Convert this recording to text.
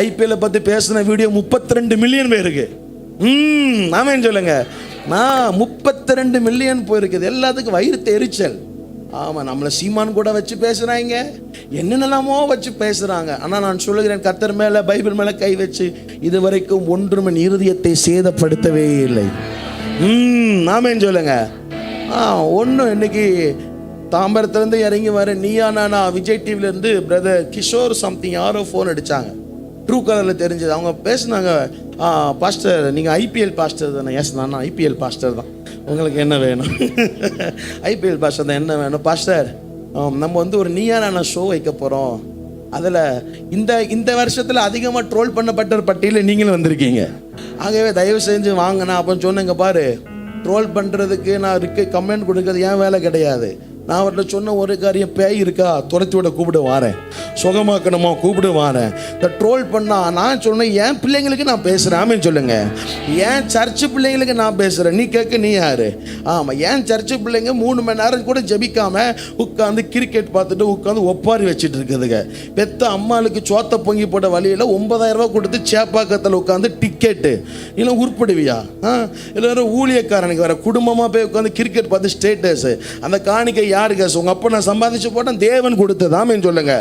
ஐபிஎல்லை பற்றி பேசின video 32 million போயிருக்கு. ஆமேன்னு சொல்லுங்க. 32 மில்லியன் போயிருக்குது. எல்லாத்துக்கும் வயிறு எரிச்சல். ஆமாம், நம்மளை சீமான் கூட வச்சு பேசுகிறாங்க, என்னென்னலாமோ வச்சு பேசுகிறாங்க. ஆனால் நான் சொல்லுகிறேன், கர்த்தர் மேலே பைபிள் மேலே கை வச்சு இதுவரைக்கும் ஒன்றும் என் இருதயத்தை சேதப்படுத்தவே இல்லை. ஆமேன்னு சொல்லுங்க. ஒன்றும் இன்னைக்கு தாம்பரத்துலேருந்து இறங்கி வர நீயா நானா விஜய் டிவிலேருந்து பிரதர் கிஷோர் சம்திங் யாரோ ஃபோன் அடித்தாங்க. ட்ரூ கலரில் தெரிஞ்சது. அவங்க பேசுனாங்க, பாஸ்டர் நீங்கள் ஐபிஎல் பாஸ்டர் தானே? எஸ், நான் ஐபிஎல் பாஸ்டர் தான். உங்களுக்கு என்ன வேணும்? ஐபிஎல் பாஸ்டர் தான். என்ன வேணும் பாஸ்டர்? நம்ம வந்து ஒரு நீயா நானா ஷோ வைக்க போகிறோம். அதில் இந்த வருஷத்தில் அதிகமாக ட்ரோல் பண்ணப்பட்ட ஒரு பட்டியலில் நீங்களும் வந்திருக்கீங்க. ஆகவே தயவு செஞ்சு வாங்கினா அப்படின்னு சொன்னேங்க. பாரு, ட்ரோல் பண்ணுறதுக்கு நான் கமெண்ட் கொடுக்கறது என் வேலை கிடையாது. நான் அவர்கிட்ட சொன்ன ஒரு காரியம், பேய் இருக்கா துரத்தி விட கூப்பிடு வாரேன், சுகமாக்கணுமா கூப்பிடு வாரேன். இந்த ட்ரோல் பண்ணா நான் சொன்னேன், என் பிள்ளைங்களுக்கு நான் பேசுகிறேன். ஆமேன்னு சொல்லுங்க. என் சர்ச்சு பிள்ளைங்களுக்கு நான் பேசுகிறேன். நீ கேட்க நீ யாரு? ஆமாம், என் சர்ச்சு பிள்ளைங்க 3 மணி நேரம் கூட ஜபிக்காம உட்காந்து கிரிக்கெட் பார்த்துட்டு உட்காந்து ஒப்பாரி வச்சுட்டு இருக்குதுங்க. பெத்த அம்மாளுக்கு சோத்த பொங்கி போட்ட வழியில் 9,000 ரூபா கொடுத்து சேப்பாக்கத்தில் உட்காந்து டிக்கெட்டு. இல்லை உருப்படுவியா? இல்லை ஊழியக்காரனுக்கு வேற குடும்பமாக போய் உட்காந்து கிரிக்கெட் பார்த்து ஸ்டேட்டஸ். அந்த காணிக்கை யாருக்கு? உங்க அப்பா நான் சம்பாதிச்சு போட்டேன், தேவன் கொடுத்தது. ஆமேன்னு சொல்லுங்க.